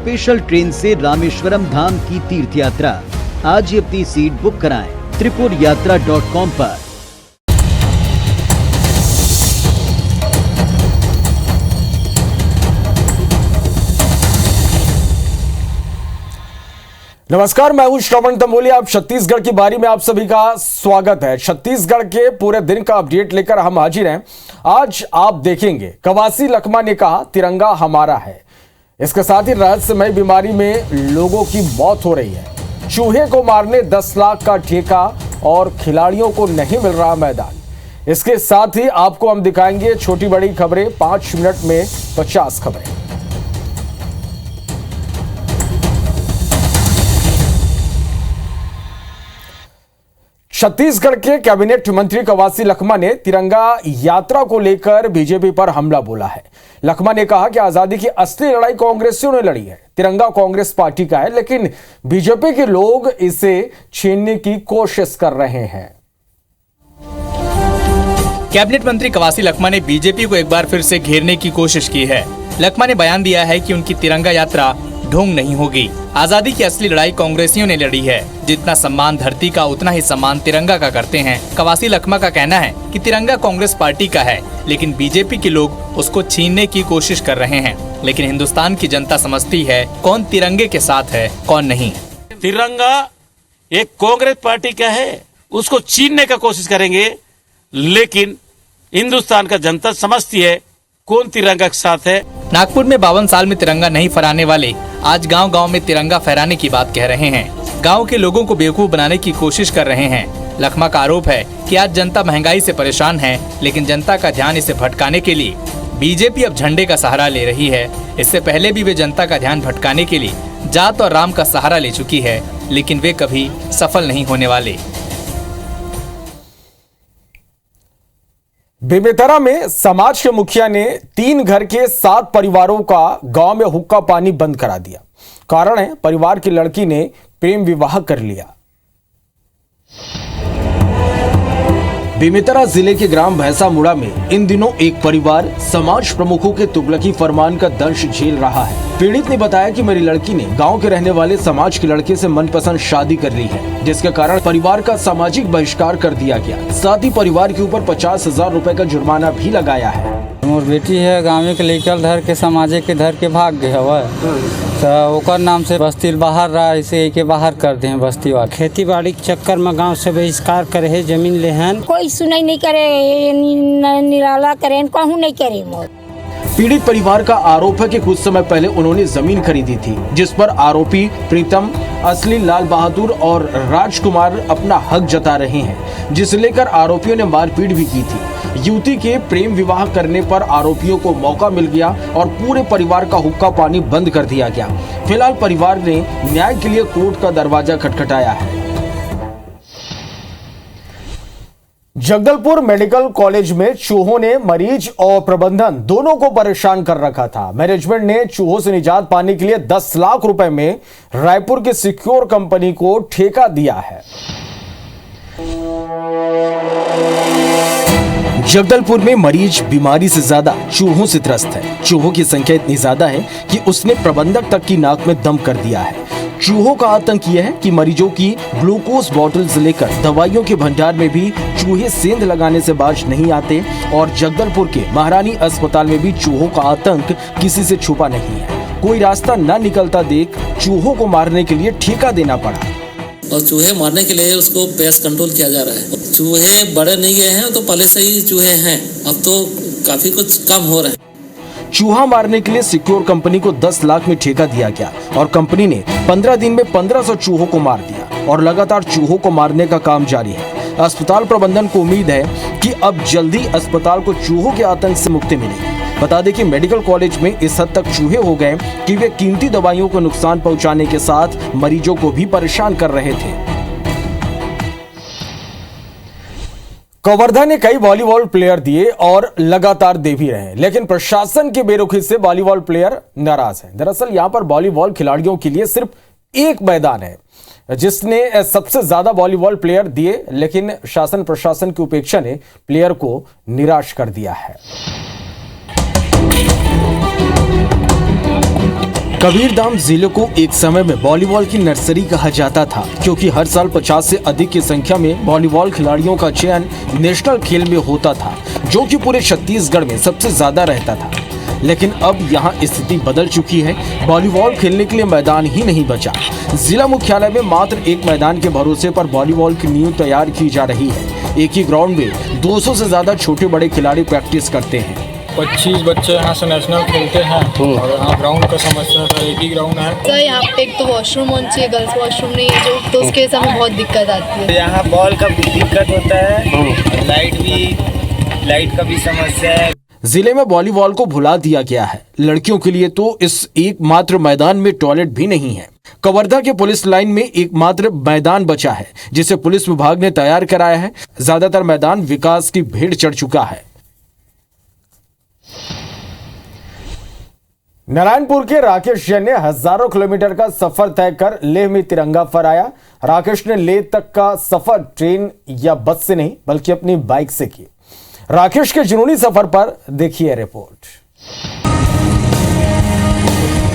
Special train से रामेश्वरम धाम की तीर्थ यात्रा। आज ही अपनी सीट बुक कराएं tripurayatra.com पर। नमस्कार, मैं हूं श्रवण तंबोली। आप छत्तीसगढ़ की बारी में आप सभी का स्वागत है। छत्तीसगढ़ के पूरे दिन का अपडेट लेकर हम हाजिर हैं। आज आप देखेंगे कवासी लखमा ने कहा तिरंगा हमारा है। इसके साथ ही रहस्यमय बीमारी में लोगों की मौत हो रही है। चूहे को मारने 10 लाख का ठेका और खिलाड़ियों को नहीं मिल रहा मैदान। इसके साथ ही आपको हम दिखाएंगे छोटी बड़ी खबरें, 5 मिनट में 50 खबरें। छत्तीसगढ़ के कैबिनेट मंत्री कवासी लखमा ने तिरंगा यात्रा को लेकर बीजेपी पर हमला बोला है। लखमा ने कहा कि आजादी की असली लड़ाई कांग्रेसियों ने लड़ी है। तिरंगा कांग्रेस पार्टी का है, लेकिन बीजेपी के लोग इसे छीनने की कोशिश कर रहे हैं। कैबिनेट मंत्री कवासी लखमा ने बीजेपी को एक बार फिर से घेरने की कोशिश की है। लखमा ने बयान दिया है कि उनकी तिरंगा यात्रा ढोंग नहीं होगी। आजादी की असली लड़ाई कांग्रेसियों ने लड़ी है। जितना सम्मान धरती का उतना ही सम्मान तिरंगा का करते हैं। कवासी लखमा का कहना है कि तिरंगा कांग्रेस पार्टी का है, लेकिन बीजेपी के लोग उसको छीनने की कोशिश कर रहे हैं। लेकिन हिंदुस्तान की जनता समझती है कौन तिरंगे के साथ है, कौन नहीं। तिरंगा एक कांग्रेस पार्टी का है, उसको छीनने का कोशिश करेंगे, लेकिन हिंदुस्तान का जनता समझती है कौन तिरंगा के साथ है। नागपुर में 52 साल में तिरंगा नहीं फहराने वाले आज गांव-गांव में तिरंगा फहराने की बात कह रहे हैं। गांव के लोगों को बेवकूफ बनाने की कोशिश कर रहे हैं। लखमा का आरोप है कि आज जनता महंगाई से परेशान है, लेकिन जनता का ध्यान इसे भटकाने के लिए बीजेपी अब झंडे का सहारा ले रही है। इससे पहले भी वे जनता का ध्यान भटकाने के लिए जात और राम का सहारा ले चुकी है, लेकिन वे कभी सफल नहीं होने वाले। बेमेतरा में समाज के मुखिया ने 3 घर के 7 परिवारों का गांव में हुक्का पानी बंद करा दिया। कारण है परिवार की लड़की ने प्रेम विवाह कर लिया। बेमेतरा जिले के ग्राम भैंसा मुड़ा में इन दिनों एक परिवार समाज प्रमुखों के तुगलकी फरमान का दंश झेल रहा है। पीड़ित ने बताया कि मेरी लड़की ने गांव के रहने वाले समाज के लड़के से मनपसंद शादी कर ली है, जिसके कारण परिवार का सामाजिक बहिष्कार कर दिया गया। साथ ही परिवार के ऊपर 50,000 रुपए का जुर्माना भी लगाया है। मोर बेटी है गाँव के लेकर धर के समाजे के धर के भाग गए हवा, तो ओकर नाम से बस्ती बाहर रहा, इसे के बाहर कर दे बस्ती वाला। खेती बाड़ी के चक्कर में गांव से बहिष्कार करे है, जमीन ले हैं। कोई सुनाई नहीं करे, निराला करे, कहूँ नहीं करे। मोर पीड़ित परिवार का आरोप है कि कुछ समय पहले उन्होंने जमीन खरीदी थी, जिस पर आरोपी प्रीतम, असली, लाल बहादुर और राजकुमार अपना हक जता रहे हैं, जिसे लेकर आरोपियों ने मारपीट भी की थी। युवती के प्रेम विवाह करने पर आरोपियों को मौका मिल गया और पूरे परिवार का हुक्का पानी बंद कर दिया गया। फिलहाल परिवार ने न्याय के लिए कोर्ट का दरवाजा खटखटाया है। जगदलपुर मेडिकल कॉलेज में चूहों ने मरीज और प्रबंधन दोनों को परेशान कर रखा था। मैनेजमेंट ने चूहों से निजात पाने के लिए 10 लाख रुपए में रायपुर की सिक्योर कंपनी को ठेका दिया है। जगदलपुर में मरीज बीमारी से ज्यादा चूहों से त्रस्त है। चूहों की संख्या इतनी ज्यादा है कि उसने प्रबंधक तक की नाक में दम कर दिया है। चूहों का आतंक यह है कि मरीजों की ग्लूकोज बॉटल्स लेकर दवाइयों के भंडार में भी चूहे सेंध लगाने से बाज नहीं आते और जगदलपुर के महारानी अस्पताल में भी चूहों का आतंक किसी से छुपा नहीं है। कोई रास्ता न निकलता देख चूहों को मारने के लिए ठेका देना पड़ा और चूहे मारने के लिए उसको पेस्ट कंट्रोल किया जा रहा है। चूहे बड़े नहीं गए हैं, तो पहले से ही चूहे हैं, अब तो काफी कुछ कम हो रहा है। चूहा मारने के लिए सिक्योर कंपनी को 10 लाख में ठेका दिया गया और कंपनी ने 15 दिन में 1500 चूहों को मार दिया और लगातार चूहों को मारने का काम जारी है। अस्पताल प्रबंधन को उम्मीद है कि अब जल्दी अस्पताल को चूहों के आतंक से मुक्ति मिलेगी। बता दें कि मेडिकल कॉलेज में इस हद तक चूहे हो गए कि वे कीमती दवाइयों को नुकसान पहुंचाने के साथ मरीजों को भी परेशान कर रहे थे। कवर्धा ने कई वॉलीबॉल प्लेयर दिए और लगातार दे भी रहे हैं, लेकिन प्रशासन के बेरुखी से वॉलीबॉल प्लेयर नाराज हैं। दरअसल यहां पर वॉलीबॉल खिलाड़ियों के लिए सिर्फ एक मैदान है जिसने सबसे ज्यादा वॉलीबॉल प्लेयर दिए, लेकिन शासन प्रशासन की उपेक्षा ने प्लेयर को निराश कर दिया है। कबीरधाम जिले को एक समय में वॉलीबॉल की नर्सरी कहा जाता था, क्योंकि हर साल 50 से अधिक की संख्या में वॉलीबॉल खिलाड़ियों का चयन नेशनल खेल में होता था, जो कि पूरे छत्तीसगढ़ में सबसे ज्यादा रहता था। लेकिन अब यहाँ स्थिति बदल चुकी है। वॉलीबॉल खेलने के लिए मैदान ही नहीं बचा। जिला मुख्यालय में मात्र एक मैदान के भरोसे पर वॉलीबॉल की नींव तैयार की जा रही है। एक ही ग्राउंड में 200 से ज्यादा छोटे बड़े खिलाड़ी प्रैक्टिस करते हैं। 25 बच्चे यहाँ से नेशनल खेलते हैं और यहाँ ग्राउंड का समस्या है, एक ही ग्राउंड है। सर यहाँ पे एक तो वॉशरूम होना चाहिए, गर्ल्स वॉशरूम नहीं है जो, तो उसके समय बहुत दिक्कत आती है। यहाँ बॉल का भी दिक्कत होता है, लाइट का भी समस्या है। जिले में वॉलीबॉल को भुला दिया गया है। लड़कियों के लिए तो इस एकमात्र मैदान में टॉयलेट भी नहीं है। कवर्धा के पुलिस लाइन में एकमात्र मैदान बचा है, जिसे पुलिस विभाग ने तैयार कराया है। ज्यादातर मैदान विकास की भेंट चढ़ चुका है। नारायणपुर के राकेश जैन ने हजारों किलोमीटर का सफर तय कर लेह में तिरंगा फहराया। राकेश ने लेह तक का सफर ट्रेन या बस से नहीं बल्कि अपनी बाइक से किया। राकेश के जुनूनी सफर पर देखिए रिपोर्ट।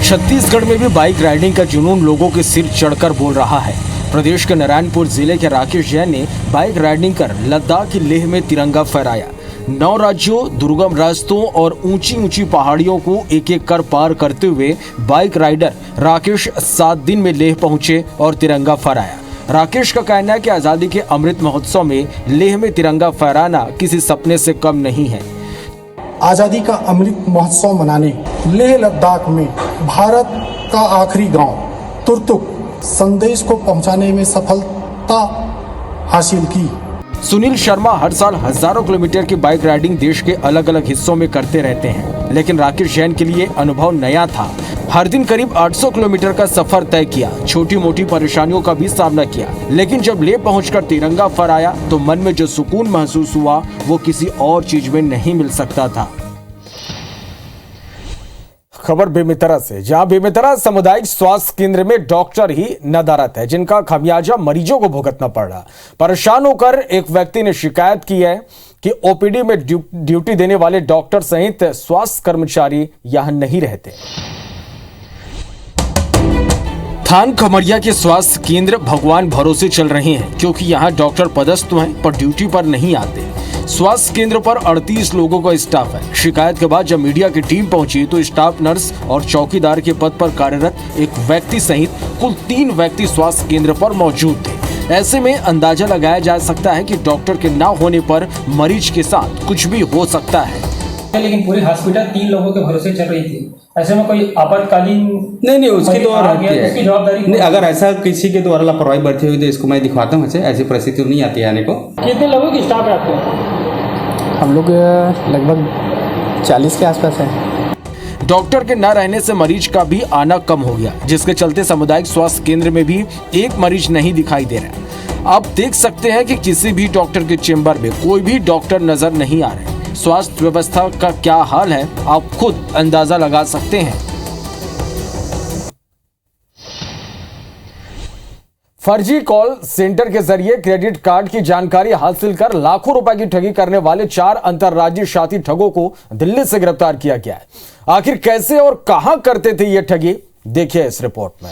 छत्तीसगढ़ में भी बाइक राइडिंग का जुनून लोगों के सिर चढ़कर बोल रहा है। प्रदेश के नारायणपुर जिले के राकेश जैन ने बाइक राइडिंग कर लद्दाख की लेह में तिरंगा फहराया। 9 राज्यों, दुर्गम रास्तों और ऊंची ऊंची पहाड़ियों को एक एक कर पार करते हुए बाइक राइडर राकेश 7 दिन में लेह पहुंचे और तिरंगा फहराया। राकेश का कहना है कि आजादी के अमृत महोत्सव में लेह में तिरंगा फहराना किसी सपने से कम नहीं है। आजादी का अमृत महोत्सव मनाने लेह लद्दाख में भारत का आखिरी गांव तुर्तुक संदेश को पहुंचाने में सफलता हासिल की। सुनील शर्मा हर साल हजारों किलोमीटर की बाइक राइडिंग देश के अलग अलग हिस्सों में करते रहते हैं, लेकिन राकेश जैन के लिए अनुभव नया था। हर दिन करीब 800 किलोमीटर का सफर तय किया, छोटी मोटी परेशानियों का भी सामना किया, लेकिन जब लेह पहुंचकर तिरंगा फहराया तो मन में जो सुकून महसूस हुआ वो किसी और चीज में नहीं मिल सकता था। खबर बेमेतरा से, जहां बेमेतरा सामुदायिक स्वास्थ्य केंद्र में डॉक्टर ही नदारत है, जिनका खमियाजा मरीजों को भुगतना पड़ रहा। परेशान होकर एक व्यक्ति ने शिकायत की है कि ओपीडी में ड्यूटी देने वाले डॉक्टर सहित स्वास्थ्य कर्मचारी यहां नहीं रहते। थान खमरिया के स्वास्थ्य केंद्र भगवान भरोसे चल रहे हैं, क्योंकि यहाँ डॉक्टर पदस्थ हैं पर ड्यूटी पर नहीं आते। स्वास्थ्य केंद्र पर 38 लोगों का स्टाफ है। शिकायत के बाद जब मीडिया की टीम पहुंची तो स्टाफ नर्स और चौकीदार के पद पर कार्यरत एक व्यक्ति सहित कुल 3 व्यक्ति स्वास्थ्य केंद्र पर मौजूद थे। ऐसे में अंदाजा लगाया जा सकता है कि डॉक्टर के न होने पर मरीज के साथ कुछ भी हो सकता है। लेकिन पूरी हॉस्पिटल 3 लोगों के भरोसे चल रही थी। ऐसे में कोई आपातकालीन नहीं उसकी तो रहती है, उसकी जवाबदारी नहीं। अगर ऐसा किसी के द्वारा लापरवाही बरती हुई तो इसको मैं दिखवाता हूँ। ऐसी परिस्थिति नहीं आती है आने को। कितने लोगों की स्टाफ है आपके? हम लोग लगभग 40 के आसपास है। डॉक्टर के न रहने से मरीज का भी आना कम हो गया, जिसके चलते सामुदायिक स्वास्थ्य केंद्र में भी एक मरीज नहीं दिखाई दे रहा। आप देख सकते हैं कि किसी भी डॉक्टर के चेंबर में कोई भी डॉक्टर नजर नहीं आ रहे। स्वास्थ्य व्यवस्था का क्या हाल है आप खुद अंदाजा लगा सकते हैं। फर्जी कॉल सेंटर के जरिए क्रेडिट कार्ड की जानकारी हासिल कर लाखों रुपए की ठगी करने वाले 4 अंतर्राज्यीय शातिर ठगों को दिल्ली से गिरफ्तार किया गया है। आखिर कैसे और कहां करते थे ये ठगी, देखिए इस रिपोर्ट में।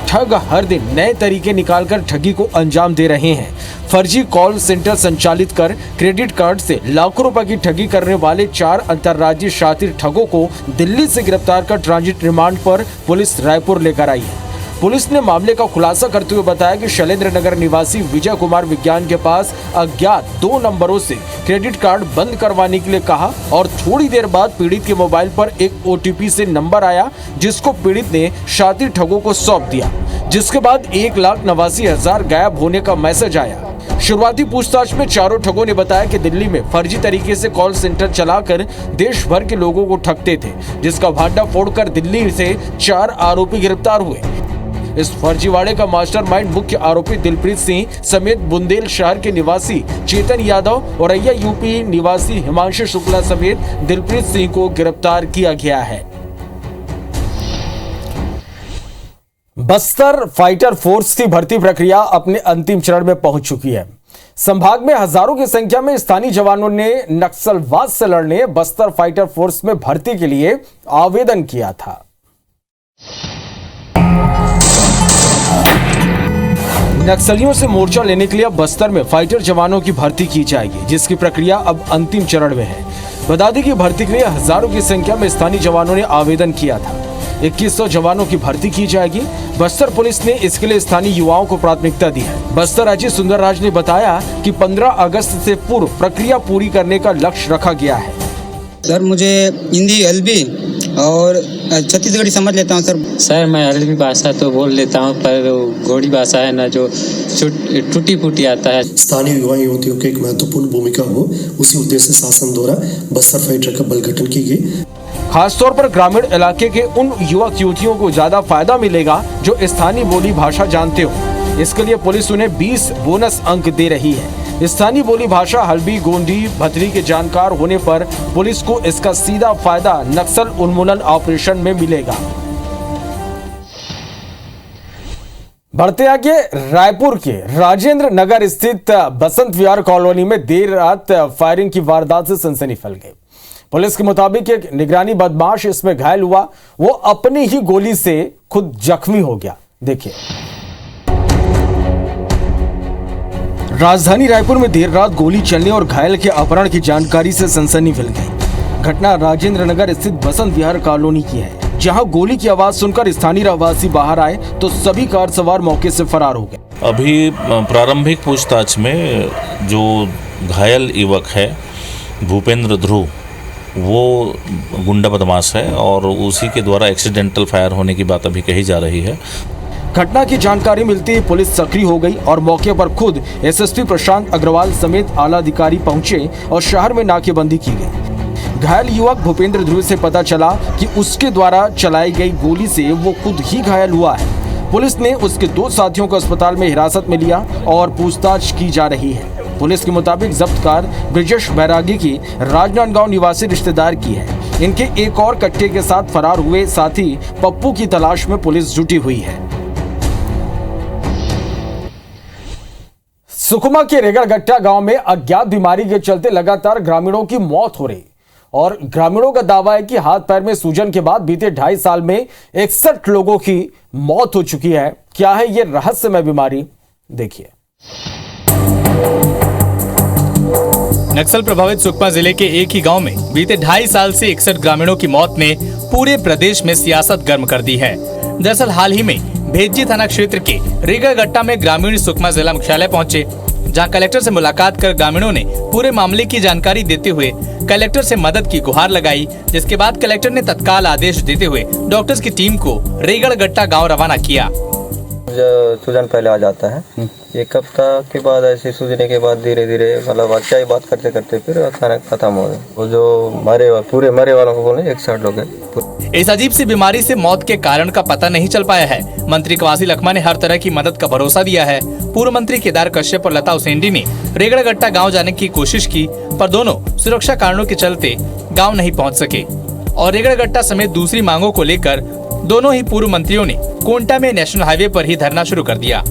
ठग हर दिन नए तरीके निकालकर ठगी को अंजाम दे रहे हैं। फर्जी कॉल सेंटर संचालित कर क्रेडिट कार्ड से लाखों रुपए की ठगी करने वाले 4 अंतर्राज्यीय शातिर ठगों को दिल्ली से गिरफ्तार कर ट्रांजिट रिमांड पर पुलिस रायपुर लेकर आई है। पुलिस ने मामले का खुलासा करते हुए बताया कि शैलेंद्र नगर निवासी विजय कुमार विज्ञान के पास अज्ञात 2 नंबरों से क्रेडिट कार्ड बंद करवाने के लिए कहा और थोड़ी देर बाद पीड़ित के मोबाइल पर एक OTP से नंबर आया, जिसको पीड़ित ने शातिर ठगों को सौंप दिया, जिसके बाद 1,89,000 गायब होने का मैसेज आया। शुरुआती पूछताछ में चारों ठगों ने बताया कि दिल्ली में फर्जी तरीके से कॉल सेंटर चलाकर देश भर के लोगों को ठगते थे, जिसका भांडा फोड़कर दिल्ली से 4 आरोपी गिरफ्तार हुए। इस फर्जीवाड़े का मास्टरमाइंड मुख्य आरोपी दिलप्रीत सिंह समेत बुंदेल शहर के निवासी चेतन यादव और औरैया यूपी निवासी हिमांशु शुक्ला समेत दिलप्रीत सिंह को गिरफ्तार किया गया है। बस्तर फाइटर फोर्स की भर्ती प्रक्रिया अपने अंतिम चरण में पहुंच चुकी है। संभाग में हजारों की संख्या में स्थानीय जवानों ने नक्सलवाद से लड़ने बस्तर फाइटर फोर्स में भर्ती के लिए आवेदन किया था। नक्सलियों से मोर्चा लेने के लिए अब बस्तर में फाइटर जवानों की भर्ती की जाएगी, जिसकी प्रक्रिया अब अंतिम चरण में है। बता दें कि भर्ती के लिए हजारों की संख्या में स्थानीय जवानों ने आवेदन किया था। 2100 जवानों की भर्ती की जाएगी। बस्तर पुलिस ने इसके लिए स्थानीय युवाओं को प्राथमिकता दी है। बस्तर आईजी सुंदरराज ने बताया कि 15 अगस्त से पूर्व प्रक्रिया पूरी करने का लक्ष्य रखा गया है। सर मुझे हिंदी एलबी और छत्तीसगढ़ी समझ लेता हूँ सर मैं एलबी भाषा तो बोल लेता हूँ, पर गोड़ी भाषा है ना जो टूटी फूटी आता है। स्थानीय युवा युवतियों की एक महत्वपूर्ण भूमिका हो, उसी उद्देश्य से शासन द्वारा बस्तर फाइटर का बल गठन की गई। खासतौर पर ग्रामीण इलाके के उन युवक युवतियों को ज्यादा फायदा मिलेगा जो स्थानीय बोली भाषा जानते हो। इसके लिए पुलिस उन्हें 20 बोनस अंक दे रही है। स्थानीय बोली भाषा हल्बी, गोंडी, भतरी के जानकार होने पर पुलिस को इसका सीधा फायदा नक्सल उन्मूलन ऑपरेशन में मिलेगा। बढ़ते आगे, रायपुर के राजेंद्र नगर स्थित बसंत विहार कॉलोनी में देर रात फायरिंग की वारदात से सनसनी फैल गई। पुलिस के मुताबिक एक निगरानी बदमाश इसमें घायल हुआ, वो अपनी ही गोली से खुद जख्मी हो गया। देखिए, राजधानी रायपुर में देर रात गोली चलने और घायल के अपहरण की जानकारी से सनसनी फैल गई। घटना राजेंद्र नगर स्थित बसंत विहार कॉलोनी की है, जहां गोली की आवाज सुनकर स्थानीय रहवासी बाहर आए तो सभी कार सवार मौके से फरार हो गए। अभी प्रारंभिक पूछताछ में जो घायल युवक है भूपेंद्र ध्रुव, वो गुंडा बदमाश है और उसी के द्वारा एक्सीडेंटल फायर होने की बात अभी कही जा रही है। घटना की जानकारी मिलते ही पुलिस सक्रिय हो गई और मौके पर खुद एसएसपी प्रशांत अग्रवाल समेत आला अधिकारी पहुंचे और शहर में नाकेबंदी की गई। घायल युवक भूपेंद्र ध्रुव से पता चला कि उसके द्वारा चलाई गई गोली से वो खुद ही घायल हुआ है। पुलिस ने उसके 2 साथियों को अस्पताल में हिरासत में लिया और पूछताछ की जा रही है। पुलिस के मुताबिक जब्त कार ब्रिजेश बैरागी की राजनांदगांव निवासी रिश्तेदार की है। इनके एक और कट्टे के साथ फरार हुए साथी पप्पू की तलाश में पुलिस जुटी हुई है। सुकमा के रेगड़गट्टा गांव में अज्ञात बीमारी के चलते लगातार ग्रामीणों की मौत हो रही और ग्रामीणों का दावा है कि हाथ पैर में सूजन के बाद बीते 2.5 साल में 61 लोगों की मौत हो चुकी है। क्या है ये रहस्यमय बीमारी, देखिए। नक्सल प्रभावित सुकमा जिले के एक ही गांव में बीते 2.5 साल से 61 ग्रामीणों की मौत ने पूरे प्रदेश में सियासत गर्म कर दी है। दरअसल हाल ही में भेज्जी थाना क्षेत्र के रेगड़गट्टा में ग्रामीण सुकमा जिला मुख्यालय पहुंचे, जहां कलेक्टर से मुलाकात कर ग्रामीणों ने पूरे मामले की जानकारी देते हुए कलेक्टर से मदद की गुहार लगाई, जिसके बाद कलेक्टर ने तत्काल आदेश देते हुए डॉक्टर्स की टीम को रेगड़गट्टा गांव रवाना किया। सूजन पहले आ जाता है, 1 हफ्ता के बाद ऐसे सूजने के बाद धीरे धीरे मतलब अच्छा ही बात करते करते फिर अचानक खत्म हो गए। वो जो पूरे मरे वालों को बोले 61 लोग हैं। इस अजीब सी बीमारी से मौत के कारण का पता नहीं चल पाया है। मंत्री कवासी लखमा ने हर तरह की मदद का भरोसा दिया है। पूर्व मंत्री केदार कश्यप और लता उसेंडी ने रेगड़गट्टा गाँव जाने की कोशिश की, पर दोनों सुरक्षा कारणों के चलते गाँव नहीं पहुँच सके और रेगड़गट्टा समेत दूसरी मांगों को लेकर दोनों ही पूर्व मंत्रियों ने कोंटा में नेशनल हाईवे पर ही धरना शुरू कर दिया।